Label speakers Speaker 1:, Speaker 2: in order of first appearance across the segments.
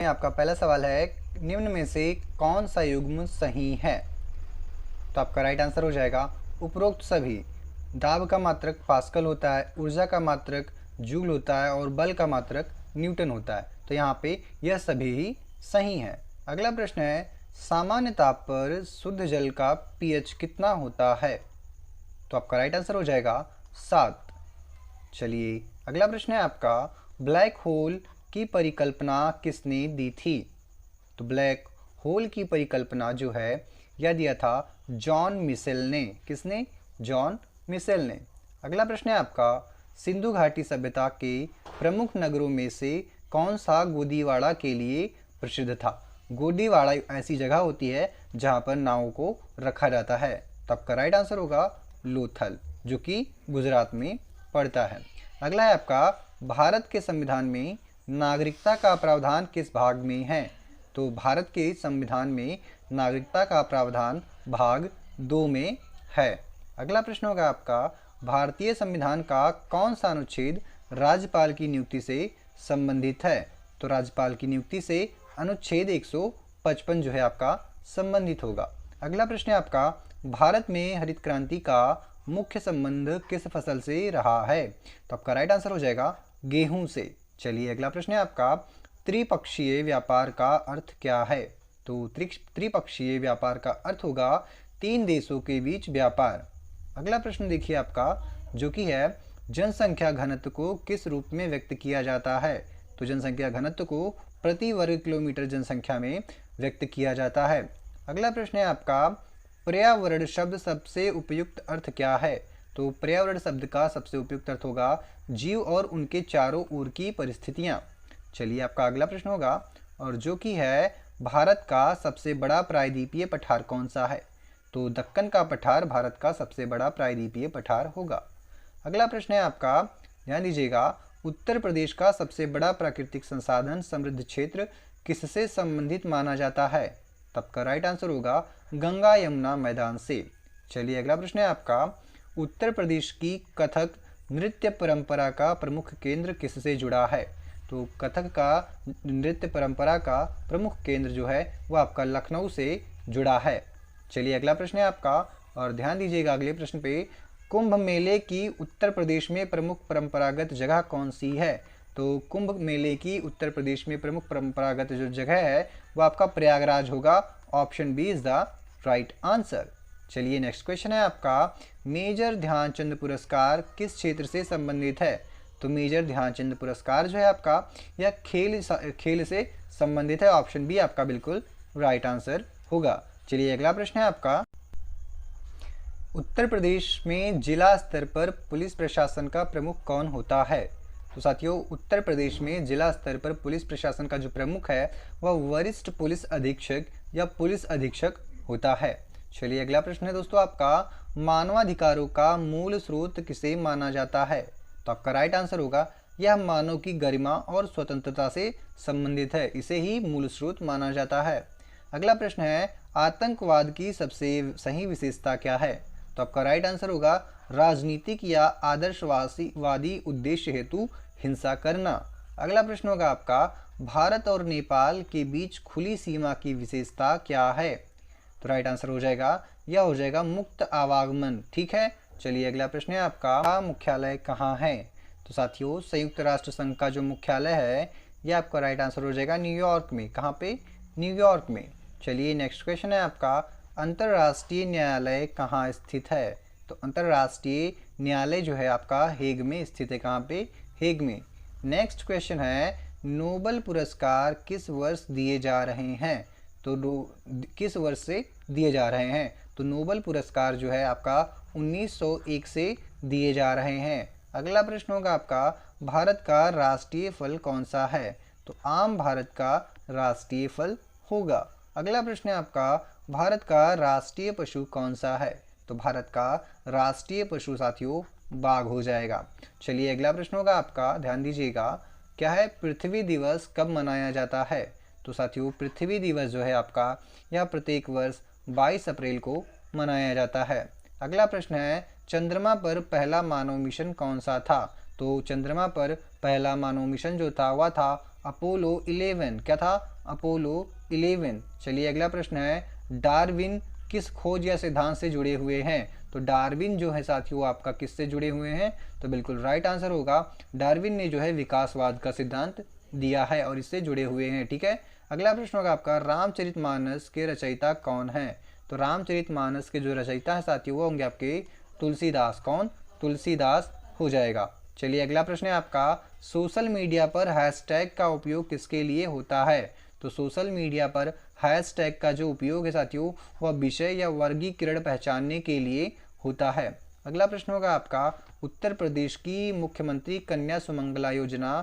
Speaker 1: आपका पहला सवाल है, निम्न में से कौन सा युग्म सही है? तो आपका राइट आंसर हो जाएगा उपरोक्त सभी। दाब का मात्रक पास्कल होता है, ऊर्जा का मात्रक जूल होता है और बल का मात्रक न्यूटन होता है। तो यहाँ पे यह सभी ही सही है। अगला प्रश्न है, सामान्य ताप पर शुद्ध जल का पीएच कितना होता है? तो आपका राइट आंसर हो जाएगा 7। चलिए अगला प्रश्न है आपका, ब्लैक होल की परिकल्पना किसने दी थी? तो ब्लैक होल की परिकल्पना जो है यह दिया था जॉन मिशेल ने। किसने? जॉन मिशेल ने। अगला प्रश्न है आपका, सिंधु घाटी सभ्यता के प्रमुख नगरों में से कौन सा गोदीवाड़ा के लिए प्रसिद्ध था? गोदीवाड़ा ऐसी जगह होती है जहाँ पर नावों को रखा जाता है। तो आपका राइट आंसर होगा लोथल, जो कि गुजरात में पड़ता है। अगला है आपका, भारत के संविधान में नागरिकता का प्रावधान किस भाग में है? तो भारत के संविधान में नागरिकता का प्रावधान भाग 2 में है। अगला प्रश्न होगा आपका, भारतीय संविधान का कौन सा अनुच्छेद राज्यपाल की नियुक्ति से संबंधित है? तो राज्यपाल की नियुक्ति से अनुच्छेद 155 जो है आपका संबंधित होगा। अगला प्रश्न है आपका, भारत में हरित क्रांति का मुख्य संबंध किस फसल से रहा है? तो आपका राइट आंसर हो जाएगा गेहूं से। चलिए अगला प्रश्न है आपका, त्रिपक्षीय व्यापार का अर्थ क्या है? तो त्रिपक्षीय व्यापार का अर्थ होगा 3 देशों के बीच व्यापार। अगला प्रश्न देखिए आपका, जो कि है जनसंख्या घनत्व को किस रूप में व्यक्त किया जाता है? तो जनसंख्या घनत्व को प्रति वर्ग किलोमीटर जनसंख्या में व्यक्त किया जाता है। अगला प्रश्न है आपका, पर्यावरण शब्द सबसे उपयुक्त अर्थ क्या है? तो पर्यावरण शब्द का सबसे उपयुक्त अर्थ होगा जीव और उनके चारों ओर की परिस्थितियां। चलिए आपका अगला प्रश्न होगा, और जो कि है भारत का सबसे बड़ा प्रायद्वीपीय पठार कौन सा है? तो दक्कन का पठार भारत का सबसे बड़ा प्रायद्वीपीय पठार होगा। अगला प्रश्न है आपका, ध्यान दीजिएगा, उत्तर प्रदेश का सबसे बड़ा प्राकृतिक संसाधन समृद्ध क्षेत्र किससे संबंधित माना जाता है? तब का राइट आंसर होगा गंगा यमुना मैदान से। चलिए अगला प्रश्न है आपका, उत्तर प्रदेश की कथक नृत्य परंपरा का प्रमुख केंद्र किससे जुड़ा है? तो कथक का नृत्य परंपरा का प्रमुख केंद्र जो है वो आपका लखनऊ से जुड़ा है। चलिए अगला प्रश्न है आपका, और ध्यान दीजिएगा अगले प्रश्न पे, कुंभ मेले की उत्तर प्रदेश में प्रमुख परंपरागत जगह कौन सी है? तो कुंभ मेले की उत्तर प्रदेश में प्रमुख परंपरागत जो जगह है वो आपका प्रयागराज होगा। Option B is the right answer. चलिए नेक्स्ट क्वेश्चन है आपका, मेजर ध्यानचंद पुरस्कार किस क्षेत्र से संबंधित है? तो मेजर ध्यानचंद पुरस्कार जो है आपका यह खेल से संबंधित है। ऑप्शन बी आपका बिल्कुल राइट आंसर होगा। चलिए अगला प्रश्न है आपका, उत्तर प्रदेश में जिला स्तर पर पुलिस प्रशासन का प्रमुख कौन होता है? तो साथियों, उत्तर प्रदेश में जिला स्तर पर पुलिस प्रशासन का जो प्रमुख है वह वरिष्ठ पुलिस अधीक्षक या पुलिस अधीक्षक होता है। चलिए अगला प्रश्न है दोस्तों आपका, मानवाधिकारों का मूल स्रोत किसे माना जाता है? तो आपका राइट आंसर होगा यह मानव की गरिमा और स्वतंत्रता से संबंधित है, इसे ही मूल स्रोत माना जाता है। अगला प्रश्न है, आतंकवाद की सबसे सही विशेषता क्या है? तो आपका राइट आंसर होगा राजनीतिक या आदर्शवादी उद्देश्य हेतु हिंसा करना। अगला प्रश्न होगा आपका, भारत और नेपाल के बीच खुली सीमा की विशेषता क्या है? तो राइट आंसर हो जाएगा, यह हो जाएगा मुक्त आवागमन। ठीक है। चलिए अगला प्रश्न है आपका, मुख्यालय कहाँ है? तो साथियों, संयुक्त राष्ट्र संघ का जो मुख्यालय है यह आपका राइट आंसर हो जाएगा न्यूयॉर्क में। कहाँ पे? न्यूयॉर्क में। चलिए नेक्स्ट क्वेश्चन है आपका, अंतर्राष्ट्रीय न्यायालय कहाँ स्थित है? तो अंतर्राष्ट्रीय न्यायालय जो है आपका हेग में स्थित है। कहाँ पे? हेग में। नेक्स्ट क्वेश्चन है, नोबेल पुरस्कार किस वर्ष दिए जा रहे हैं? तो किस वर्ष से दिए जा रहे हैं? तो नोबेल पुरस्कार जो है आपका 1901 से दिए जा रहे हैं। अगला प्रश्न होगा आपका, भारत का राष्ट्रीय फल कौन सा है? तो आम भारत का राष्ट्रीय फल होगा। अगला प्रश्न है आपका, भारत का राष्ट्रीय पशु कौन सा है? तो भारत का राष्ट्रीय पशु साथियों बाघ हो जाएगा। चलिए अगला प्रश्न होगा आपका, ध्यान दीजिएगा, क्या है, पृथ्वी दिवस कब मनाया जाता है? तो साथियों, पृथ्वी दिवस जो है आपका यह प्रत्येक वर्ष 22 अप्रैल को मनाया जाता है। अगला प्रश्न है, चंद्रमा पर पहला मानव मिशन कौन सा था? तो चंद्रमा पर पहला मानव मिशन जो था वह था अपोलो 11, क्या था? अपोलो 11। चलिए अगला प्रश्न है, डार्विन किस खोज या सिद्धांत से जुड़े हुए हैं? तो डार्विन जो है साथियों आपका किससे जुड़े हुए हैं? तो बिल्कुल राइट आंसर होगा, डार्विन ने जो है विकासवाद का सिद्धांत दिया है और इससे जुड़े हुए हैं। ठीक है, अगला प्रश्न होगा आपका, रामचरितमानस के रचयिता कौन है? तो रामचरितमानस के जो रचयिता है साथियों वो होंगे आपके तुलसीदास। कौन? तुलसीदास हो जाएगा। चलिए अगला प्रश्न है आपका, सोशल मीडिया पर हैशटैग का उपयोग किसके लिए होता है? तो सोशल मीडिया पर हैशटैग का जो उपयोग है साथियों वह विषय या वर्गीकरण पहचानने के लिए होता है। अगला प्रश्न होगा आपका, उत्तर प्रदेश की मुख्यमंत्री कन्या सुमंगला योजना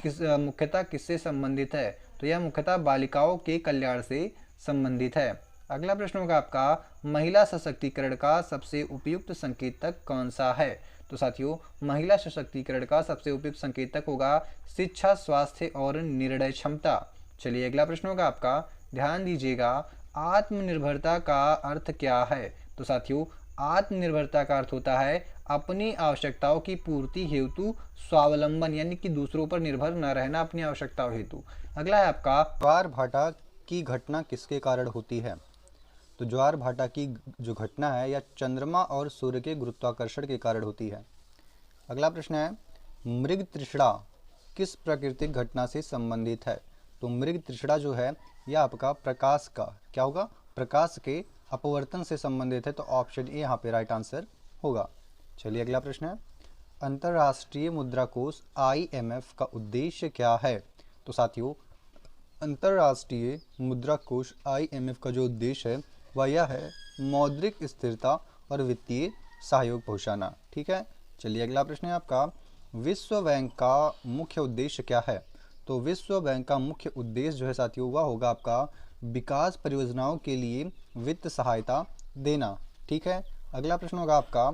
Speaker 1: मुख्यतः किससे संबंधित है? तो यह मुख्यतः बालिकाओं के कल्याण से संबंधित है। अगला प्रश्न होगा आपका, महिला सशक्तिकरण का सबसे उपयुक्त संकेतक कौन सा है? तो साथियों महिला सशक्तिकरण का सबसे उपयुक्त संकेतक होगा शिक्षा, स्वास्थ्य और निर्णय क्षमता। चलिए अगला प्रश्न होगा आपका, ध्यान दीजिएगा, आत्मनिर्भरता का अर्थ क्या है? तो साथियों आत्मनिर्भरता का अर्थ होता है अपनी आवश्यकताओं की पूर्ति हेतु स्वावलंबन, यानी कि दूसरों पर निर्भर न रहना अपनी आवश्यकताओं हेतु। अगला है आपका, ज्वार भाटा की घटना किसके कारण होती है? तो ज्वार भाटा की जो घटना है यह चंद्रमा और सूर्य के गुरुत्वाकर्षण के कारण होती है। अगला प्रश्न है, मृग तृष्णा किस प्राकृतिक घटना से संबंधित है? तो मृग तृष्णा जो है यह आपका प्रकाश का क्या होगा? प्रकाश के अपवर्तन से संबंधित है। तो ऑप्शन ए यहाँ पे राइट आंसर होगा। चलिए अगला प्रश्न है, अंतर्राष्ट्रीय मुद्रा कोष IMF का उद्देश्य क्या है? तो साथियों अंतर्राष्ट्रीय मुद्रा कोष IMF का जो उद्देश्य है वह यह है मौद्रिक स्थिरता और वित्तीय सहयोग पहुंचाना। ठीक है, चलिए अगला प्रश्न है आपका, विश्व बैंक का मुख्य उद्देश्य क्या है? तो विश्व बैंक का मुख्य उद्देश्य जो है साथियों वह होगा आपका विकास परियोजनाओं के लिए वित्त सहायता देना। ठीक है, अगला प्रश्न होगा आपका,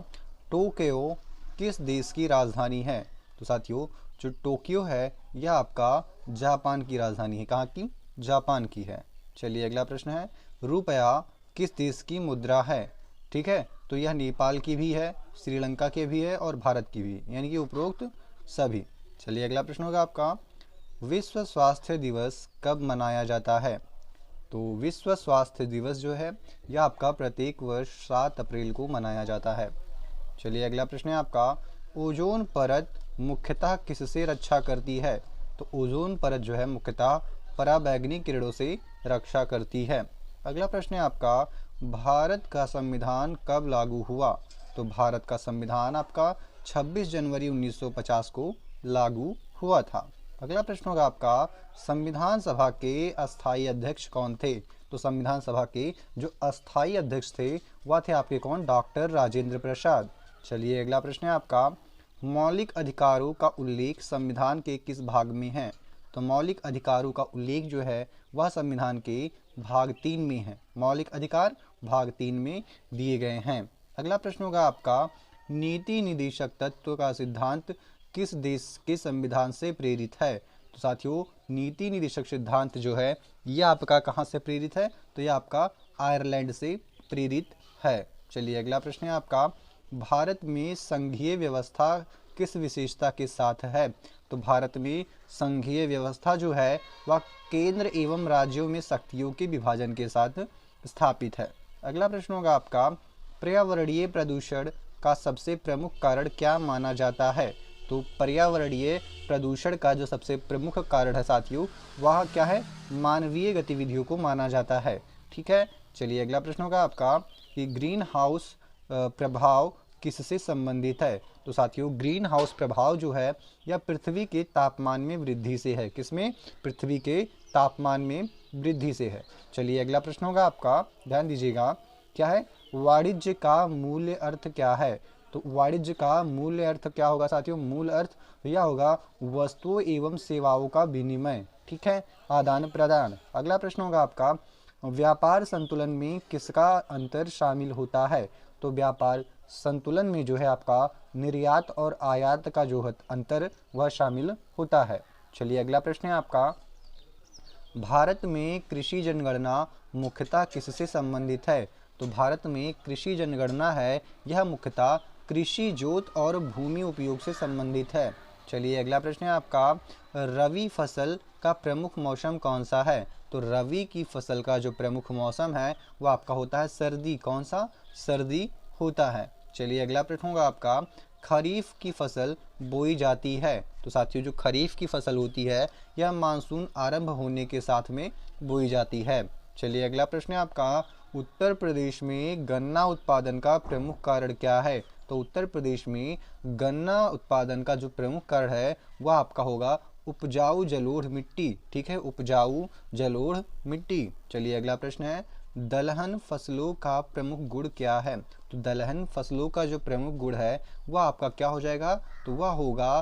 Speaker 1: टोक्यो किस देश की राजधानी है? तो साथियों जो टोक्यो है यह आपका जापान की राजधानी है। कहाँ की? जापान की है। चलिए अगला प्रश्न है, रुपया किस देश की मुद्रा है? ठीक है, तो यह नेपाल की भी है, श्रीलंका के भी है और भारत की भी, यानी कि उपरोक्त सभी। चलिए अगला प्रश्न होगा आपका, विश्व स्वास्थ्य दिवस कब मनाया जाता है? तो विश्व स्वास्थ्य दिवस जो है यह आपका प्रत्येक वर्ष 7 अप्रैल को मनाया जाता है। चलिए अगला प्रश्न है आपका, ओजोन परत मुख्यतः किससे रक्षा करती है? तो ओजोन परत जो है मुख्यतः पराबैंगनी किरणों से रक्षा करती है। अगला प्रश्न है आपका, भारत का संविधान कब लागू हुआ? तो भारत का संविधान आपका 26 जनवरी 1950 को लागू हुआ था। अगला प्रश्न होगा आपका, संविधान सभा के अस्थायी अध्यक्ष कौन थे? तो संविधान सभा के जो अस्थायी अध्यक्ष थे वह थे आपके कौन? डॉक्टर राजेंद्र प्रसाद। चलिए अगला प्रश्न है आपका, मौलिक अधिकारों का उल्लेख संविधान के किस भाग में है? तो मौलिक अधिकारों का उल्लेख जो है वह संविधान के भाग 3 में है। मौलिक अधिकार भाग 3 में दिए गए हैं। अगला प्रश्न होगा आपका, नीति निदेशक तत्व का सिद्धांत किस देश के संविधान से प्रेरित है? तो साथियों नीति निदेशक सिद्धांत जो है यह आपका कहाँ से प्रेरित है? तो यह आपका आयरलैंड से प्रेरित है। चलिए अगला प्रश्न है आपका, भारत में संघीय व्यवस्था किस विशेषता के साथ है? तो भारत में संघीय व्यवस्था जो है वह केंद्र एवं राज्यों में शक्तियों के विभाजन के साथ स्थापित है। अगला प्रश्न होगा आपका, पर्यावरणीय प्रदूषण का सबसे प्रमुख कारण क्या माना जाता है? तो पर्यावरणीय प्रदूषण का जो सबसे प्रमुख कारण है साथियों वह क्या है? मानवीय गतिविधियों को माना जाता है। ठीक है, चलिए अगला प्रश्न होगा आपका कि ग्रीन हाउस प्रभाव किससे संबंधित है? तो साथियों ग्रीन हाउस प्रभाव जो है यह पृथ्वी के तापमान में वृद्धि से है। किसमें? पृथ्वी के तापमान में वृद्धि से है। चलिए अगला प्रश्न होगा आपका, ध्यान दीजिएगा, क्या है? वाणिज्य का मूल्य अर्थ क्या है? तो वाणिज्य का मूल्य अर्थ क्या होगा साथियों? मूल अर्थ यह होगा वस्तुओं एवं सेवाओं का विनिमय। ठीक है, आदान प्रदान। अगला प्रश्न होगा आपका, व्यापार संतुलन में किसका अंतर शामिल होता है? तो व्यापार संतुलन में जो है आपका निर्यात और आयात का जो अंतर वह शामिल होता है। चलिए अगला प्रश्न है आपका, भारत में कृषि जनगणना मुख्यतः किससे संबंधित है? तो भारत में कृषि जनगणना है यह मुख्यतः कृषि जोत और भूमि उपयोग से संबंधित है। चलिए अगला प्रश्न है आपका, रबी फसल का प्रमुख मौसम कौन सा है? तो रबी की फसल का जो प्रमुख मौसम है वो आपका होता है सर्दी। कौन सा? सर्दी होता है। चलिए अगला प्रश्न होगा आपका, खरीफ की फसल बोई जाती है। तो साथियों जो खरीफ की फसल होती है यह मानसून आरंभ होने के साथ में बोई जाती है। चलिए अगला प्रश्न है आपका, उत्तर प्रदेश में गन्ना उत्पादन का प्रमुख कारण क्या है? तो उत्तर प्रदेश में गन्ना उत्पादन का जो प्रमुख कारण है वह आपका होगा उपजाऊ जलोढ़ मिट्टी। ठीक है, उपजाऊ जलोढ़ मिट्टी। चलिए अगला प्रश्न है, दलहन फसलों का प्रमुख गुण क्या है? तो दलहन फसलों का जो प्रमुख गुण है वह आपका क्या हो जाएगा? तो वह होगा,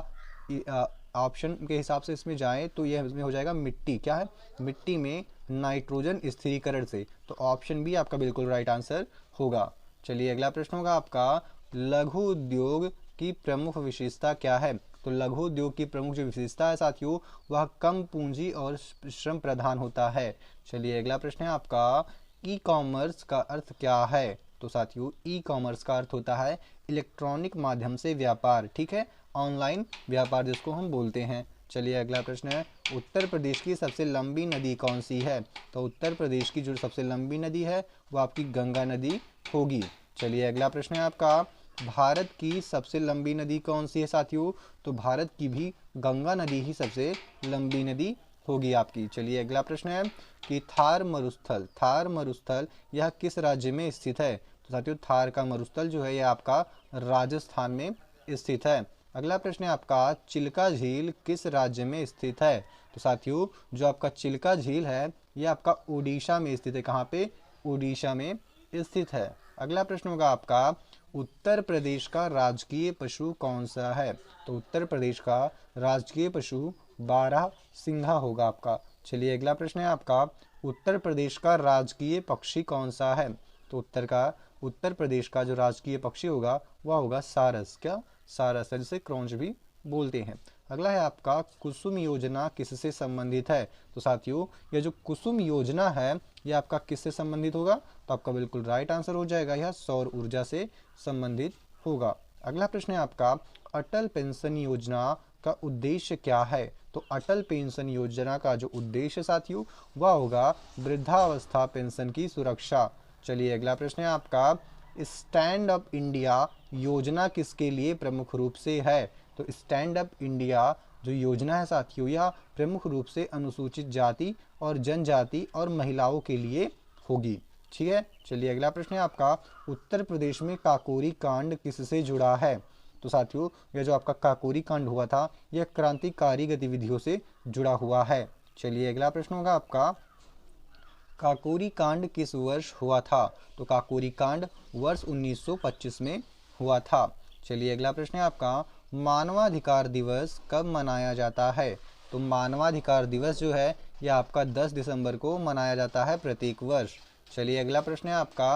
Speaker 1: ऑप्शन के हिसाब से इसमें जाएं तो यह इसमें हो जाएगा मिट्टी। क्या है? मिट्टी में नाइट्रोजन स्थिरीकरण से। तो ऑप्शन बी आपका बिल्कुल राइट आंसर होगा। चलिए अगला प्रश्न होगा आपका, लघु उद्योग की प्रमुख विशेषता क्या है? तो लघु उद्योग की प्रमुख जो विशेषता है साथियों वह कम पूंजी और श्रम प्रधान होता है। चलिए अगला प्रश्न है आपका, ई कॉमर्स का अर्थ क्या है? तो साथियों ई कॉमर्स का अर्थ होता है इलेक्ट्रॉनिक माध्यम से व्यापार। ठीक है, ऑनलाइन व्यापार जिसको हम बोलते हैं। चलिए अगला प्रश्न है, उत्तर प्रदेश की सबसे लंबी नदी कौन सी है? तो उत्तर प्रदेश की जो सबसे लंबी नदी है वो आपकी गंगा नदी होगी। चलिए अगला प्रश्न है आपका, भारत की सबसे लंबी नदी कौन सी है साथियों? तो भारत की भी गंगा नदी ही सबसे लंबी नदी होगी आपकी। चलिए अगला प्रश्न है कि थार मरुस्थल यह किस राज्य में स्थित है? तो साथियों थार का मरुस्थल जो है यह आपका राजस्थान में स्थित है। अगला प्रश्न है आपका, चिल्का झील किस राज्य में स्थित है? तो साथियों जो आपका चिल्का झील है यह आपका उड़ीसा में स्थित है। कहाँ पे? उड़ीसा में स्थित है। अगला प्रश्न होगा आपका, उत्तर प्रदेश का राजकीय पशु कौन सा है? तो उत्तर प्रदेश का राजकीय पशु बारहसिंघा होगा आपका। चलिए अगला प्रश्न है आपका, उत्तर प्रदेश का राजकीय पक्षी कौन सा है? तो उत्तर प्रदेश का जो राजकीय पक्षी होगा वह होगा सारस। क्या? सारस है, जिसे क्रॉन्च भी बोलते हैं। अगला है आपका, कुसुम योजना किससे संबंधित है? तो साथियों यह जो कुसुम योजना है यह आपका किससे संबंधित होगा? तो आपका बिल्कुल राइट आंसर हो जाएगा, यह सौर ऊर्जा से संबंधित होगा। अगला प्रश्न है आपका, अटल पेंशन योजना का उद्देश्य क्या है? तो अटल पेंशन योजना का जो उद्देश्य साथियों वह होगा वृद्धावस्था पेंशन की सुरक्षा। चलिए अगला प्रश्न है आपका, स्टैंड अप इंडिया योजना किसके लिए प्रमुख रूप से है? तो स्टैंड अप इंडिया जो योजना है साथियों यह प्रमुख रूप से अनुसूचित जाति और जनजाति और महिलाओं के लिए होगी। ठीक है, चलिए अगला प्रश्न है आपका, उत्तर प्रदेश में काकोरी कांड किससे जुड़ा है? तो साथियों यह जो आपका काकोरी कांड हुआ था यह क्रांतिकारी गतिविधियों से जुड़ा हुआ है। चलिए अगला प्रश्न होगा आपका, काकोरी कांड किस वर्ष हुआ था? तो काकोरी कांड वर्ष 1925 में हुआ था। चलिए अगला प्रश्न है आपका, मानवाधिकार दिवस कब मनाया जाता है? तो मानवाधिकार दिवस जो है यह आपका 10 दिसंबर को मनाया जाता है प्रत्येक वर्ष। चलिए अगला प्रश्न है आपका,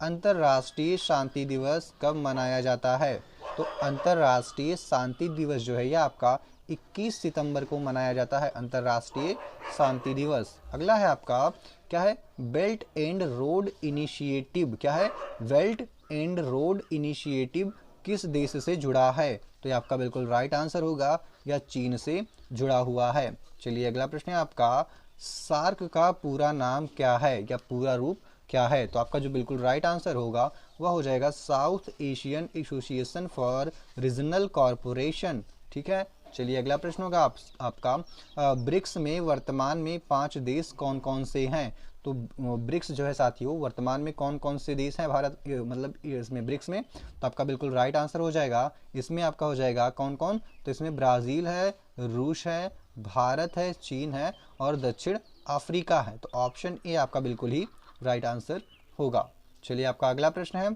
Speaker 1: अंतर्राष्ट्रीय शांति दिवस कब मनाया जाता है? तो अंतर्राष्ट्रीय शांति दिवस जो है यह आपका 21 सितंबर को मनाया जाता है, अंतर्राष्ट्रीय शांति दिवस। अगला है आपका, क्या है? Belt and road initiative. क्या है? बेल्ट एंड रोड इनिशिएटिव किस देश से जुड़ा है? तो ये आपका बिल्कुल राइट आंसर होगा, यह चीन से जुड़ा हुआ है। चलिए अगला प्रश्न है आपका, सार्क का पूरा नाम क्या है या पूरा रूप क्या है? तो आपका जो बिल्कुल राइट आंसर होगा वह हो जाएगा south Asian association for regional corporation. ठीक है, चलिए अगला प्रश्न होगा आपका, ब्रिक्स में वर्तमान में 5 देश कौन कौन से हैं? तो ब्रिक्स जो है साथियों वर्तमान में कौन कौन से देश हैं भारत मतलब इसमें ब्रिक्स में? तो आपका बिल्कुल राइट आंसर हो जाएगा, इसमें आपका हो जाएगा कौन कौन? तो इसमें ब्राज़ील है, रूस है, भारत है, चीन है और दक्षिण अफ्रीका है। तो ऑप्शन ए आपका बिल्कुल ही राइट आंसर होगा। चलिए आपका अगला प्रश्न है,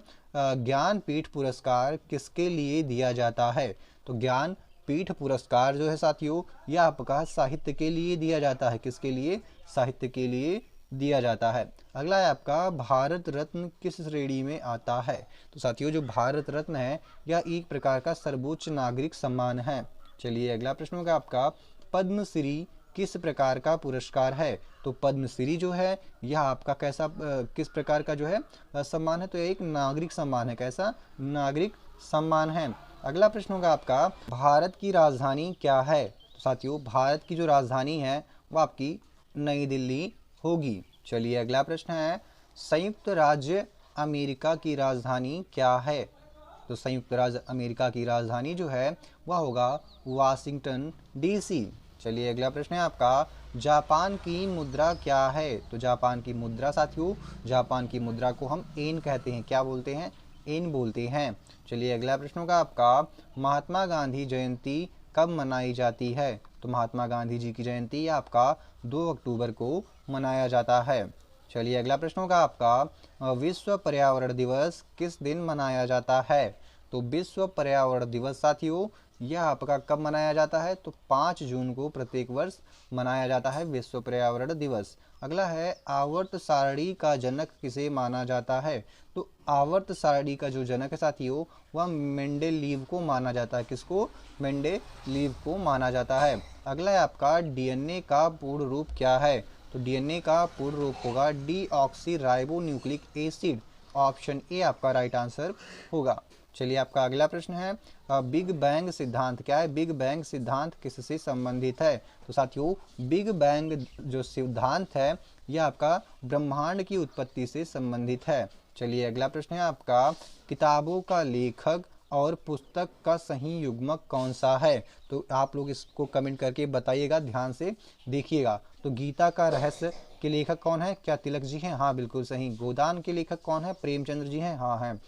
Speaker 1: ज्ञानपीठ पुरस्कार किसके लिए दिया जाता है? तो ज्ञानपीठ पुरस्कार जो है साथियों यह आपका साहित्य के लिए दिया जाता है। किसके लिए? साहित्य के लिए दिया जाता है। अगला है आपका, भारत रत्न किस श्रेणी में आता है? तो साथियों जो भारत रत्न है यह एक प्रकार का सर्वोच्च नागरिक सम्मान है। चलिए अगला प्रश्न होगा आपका, पद्मश्री किस प्रकार का पुरस्कार है? तो पद्मश्री जो है यह आपका कैसा किस प्रकार का जो है सम्मान है? तो यह एक नागरिक सम्मान है। कैसा? नागरिक सम्मान है। अगला प्रश्न होगा आपका, भारत की राजधानी क्या है? तो साथियों भारत की जो राजधानी है वो आपकी नई दिल्ली होगी। चलिए अगला प्रश्न है, संयुक्त राज्य अमेरिका की राजधानी क्या है? तो संयुक्त राज्य अमेरिका की राजधानी जो है वह होगा वाशिंगटन डीसी। चलिए अगला प्रश्न है आपका, जापान की मुद्रा क्या है? तो जापान की मुद्रा साथियों, जापान की मुद्रा को हम एन कहते हैं। क्या बोलते हैं? एन बोलते हैं। चलिए अगला प्रश्न होगा आपका, महात्मा गांधी जयंती कब मनाई जाती है? तो महात्मा गांधी जी की जयंती आपका 2 अक्टूबर को मनाया जाता है। चलिए अगला प्रश्न होगा आपका, विश्व पर्यावरण दिवस किस दिन मनाया जाता है? तो विश्व पर्यावरण दिवस साथियों यह आपका कब मनाया जाता है? तो 5 जून को प्रत्येक वर्ष मनाया जाता है विश्व पर्यावरण दिवस। अगला है, आवर्त सारणी का जनक किसे माना जाता है? तो आवर्त सारणी का जो जनक है साथियों वह मेंडेलीव को माना जाता है। किसको? मेंडेलीव को माना जाता है। अगला है आपका, डीएनए का पूर्ण रूप क्या है? तो डीएनए का पूर्ण रूप होगा deoxy ribo nucleic acid. Option A आपका राइट आंसर होगा। चलिए आपका अगला प्रश्न है, बिग बैंग सिद्धांत क्या है? बिग बैंग सिद्धांत किससे संबंधित है? तो साथियों बिग बैंग जो सिद्धांत है यह आपका ब्रह्मांड की उत्पत्ति से संबंधित है। चलिए अगला प्रश्न है आपका, किताबों का लेखक और पुस्तक का सही युग्मक कौन सा है? तो आप लोग इसको कमेंट करके बताइएगा, ध्यान से देखिएगा। तो गीता का रहस्य के लेखक कौन है? क्या तिलक जी हैं? हाँ बिल्कुल सही। गोदान के लेखक कौन है? प्रेमचंद्र जी हैं? हाँ हैं।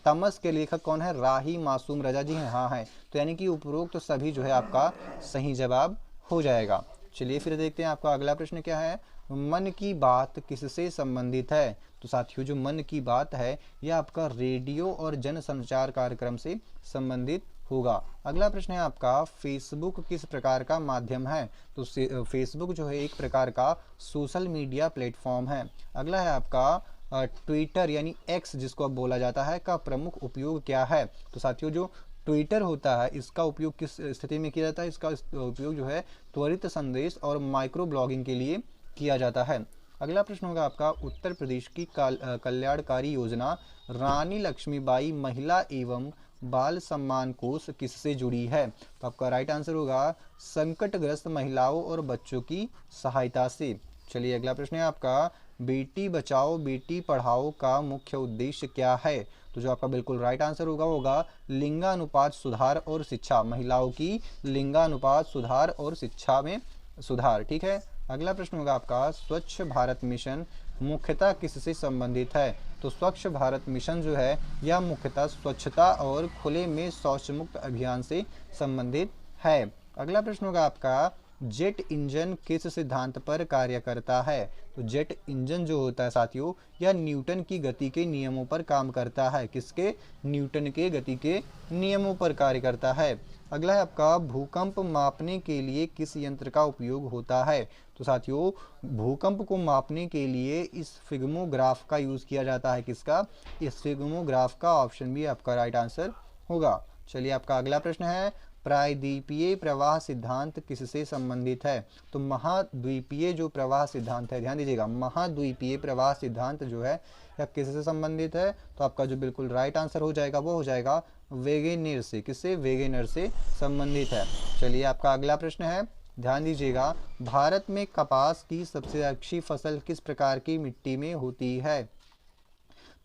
Speaker 1: तमस के लेखक कौन है? राही मासूम रजा जी हैं? हाँ हैं। तो यानी कि उपरोक्त तो सभी जो है आपका सही जवाब हो जाएगा। चलिए फिर देखते हैं आपका अगला प्रश्न क्या है, मन की बात किससे संबंधित है? तो साथियों जो मन की बात है यह आपका रेडियो और जनसंचार कार्यक्रम से संबंधित होगा। अगला प्रश्न है आपका, फेसबुक किस प्रकार का माध्यम है? तो फेसबुक जो है एक प्रकार का सोशल मीडिया प्लेटफॉर्म है। अगला है आपका, ट्विटर यानी एक्स जिसको अब बोला जाता है का प्रमुख उपयोग क्या है? तो साथियों जो ट्विटर होता है इसका उपयोग किस स्थिति में किया जाता है? इसका उपयोग जो है त्वरित संदेश और माइक्रो ब्लॉगिंग के लिए किया जाता है। अगला प्रश्न होगा आपका, उत्तर प्रदेश की कल्याणकारी योजना रानी लक्ष्मीबाई महिला एवं बाल सम्मान कोष किससे जुड़ी है? तो आपका राइट आंसर होगा संकटग्रस्त महिलाओं और बच्चों की सहायता से। चलिए अगला प्रश्न है आपका, बेटी बचाओ बेटी पढ़ाओ का मुख्य उद्देश्य क्या है? तो जो आपका बिल्कुल राइट आंसर होगा लिंगानुपात सुधार और शिक्षा, महिलाओं की लिंगानुपात सुधार और शिक्षा में सुधार। ठीक है। अगला प्रश्न होगा आपका, स्वच्छ भारत मिशन मुख्यतः किससे संबंधित है? तो स्वच्छ भारत मिशन जो है यह मुख्यतः स्वच्छता और खुले में शौच मुक्त अभियान से संबंधित है। अगला प्रश्न होगा आपका, जेट इंजन किस सिद्धांत पर कार्य करता है? तो जेट इंजन जो होता है साथियों यह न्यूटन की गति के नियमों पर काम करता है। किसके? न्यूटन के गति के नियमों पर कार्य करता है। अगला है आपका, भूकंप मापने के लिए किस यंत्र का उपयोग होता है? तो साथियों भूकंप को मापने के लिए इस सिग्मोग्राफ का यूज़ किया जाता है। किसका? इस सिग्मोग्राफ का। ऑप्शन बी आपका राइट आंसर होगा। चलिए आपका अगला प्रश्न है, प्रायद्वीपीय प्रवाह सिद्धांत किससे संबंधित है? तो महाद्वीपीय जो प्रवाह सिद्धांत है, ध्यान दीजिएगा, महाद्वीपीय प्रवाह सिद्धांत जो है यह किससे संबंधित है? तो आपका जो बिल्कुल राइट आंसर हो जाएगा वो हो जाएगा वेगेनर से। किससे? वेगेनर से संबंधित है। चलिए आपका अगला प्रश्न है, ध्यान दीजिएगा, भारत में कपास की सबसे अच्छी फसल किस प्रकार की मिट्टी में होती है?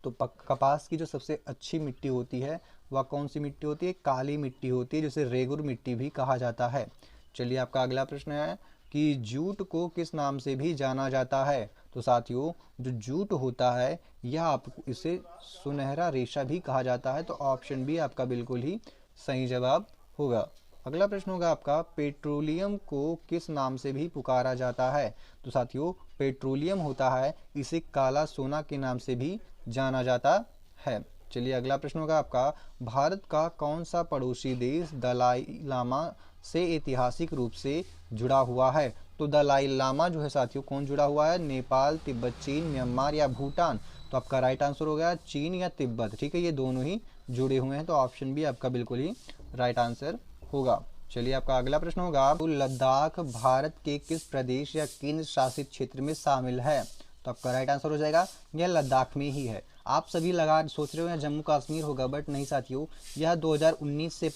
Speaker 1: तो कपास की जो सबसे अच्छी मिट्टी होती है वह कौन सी मिट्टी होती है? काली मिट्टी होती है, जिसे रेगुर मिट्टी भी कहा जाता है। चलिए आपका अगला प्रश्न है कि जूट को किस नाम से भी जाना जाता है? तो साथियों जो जूट होता है यह आपको इसे सुनहरा रेशा भी कहा जाता है। तो ऑप्शन बी आपका बिल्कुल ही सही जवाब होगा। अगला प्रश्न होगा आपका, पेट्रोलियम को किस नाम से भी पुकारा जाता है? तो साथियों पेट्रोलियम होता है इसे काला सोना के नाम से भी जाना जाता है। चलिए अगला प्रश्न होगा आपका, भारत का कौन सा पड़ोसी देश दलाई लामा से ऐतिहासिक रूप से जुड़ा हुआ है? तो दलाई लामा जो है साथियों कौन जुड़ा हुआ है? नेपाल, तिब्बत, चीन, म्यांमार या भूटान? तो आपका राइट आंसर हो गया चीन या तिब्बत। ठीक है, ये दोनों ही जुड़े हुए हैं। तो ऑप्शन बी आपका बिल्कुल ही राइट आंसर होगा। चलिए आपका अगला प्रश्न होगा, तो लद्दाख भारत के किस प्रदेश या केंद्र शासित क्षेत्र में शामिल है? तो आपका राइट आंसर हो जाएगा यह लद्दाख में ही है। आप सभी लगा सोच रहे हो यहाँ जम्मू कश्मीर होगा, बट नहीं साथियों, यह 2019 से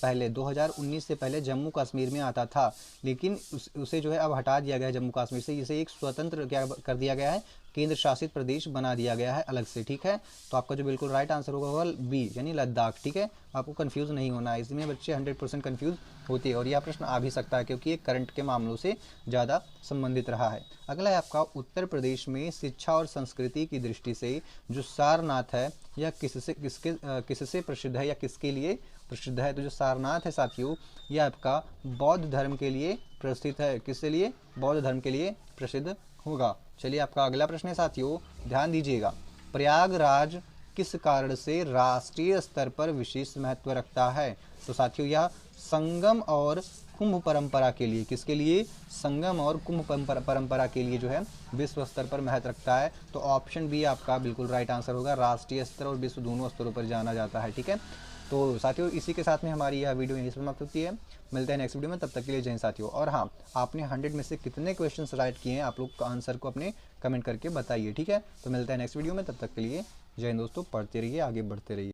Speaker 1: पहले जम्मू कश्मीर में आता था, लेकिन उसे जो है अब हटा दिया गया है जम्मू कश्मीर से, इसे एक स्वतंत्र क्या कर दिया गया है, केंद्र शासित प्रदेश बना दिया गया है अलग से। ठीक है, तो आपका जो बिल्कुल राइट आंसर होगा बी यानी लद्दाख। ठीक है, आपको कंफ्यूज नहीं होना है, इसमें बच्चे 100% कंफ्यूज होते हैं और यह प्रश्न आ भी सकता है क्योंकि ये करंट के मामलों से ज़्यादा संबंधित रहा है। अगला है आपका, उत्तर प्रदेश में शिक्षा और संस्कृति की दृष्टि से जो सारनाथ है यह किससे प्रसिद्ध है या किसके लिए प्रसिद्ध है? तो जो सारनाथ है साथियों, यह आपका बौद्ध धर्म के लिए प्रसिद्ध है। किसके लिए? बौद्ध धर्म के लिए प्रसिद्ध होगा। चलिए आपका अगला प्रश्न है साथियों, ध्यान दीजिएगा। प्रयागराज किस कारण से राष्ट्रीय स्तर पर विशेष महत्व रखता है? तो साथियों यह संगम और कुंभ परंपरा के लिए, किसके लिए? संगम और कुंभ परंपरा के लिए जो है विश्व स्तर पर महत्व रखता है। तो ऑप्शन बी आपका बिल्कुल राइट आंसर होगा, राष्ट्रीय स्तर और विश्व दोनों स्तरों पर जाना जाता है। ठीक है, तो साथियों इसी के साथ में हमारी यह वीडियो यहीं समाप्त होती है। मिलते हैं नेक्स्ट वीडियो में, तब तक के लिए जय हिंद साथियों। और हाँ, आपने 100 में से कितने क्वेश्चंस राइट किए हैं आप लोग का आंसर को अपने कमेंट करके बताइए। ठीक है, तो मिलते हैं नेक्स्ट वीडियो में, तब तक के लिए जय हिंद दोस्तों। पढ़ते रहिए, आगे बढ़ते रहिए।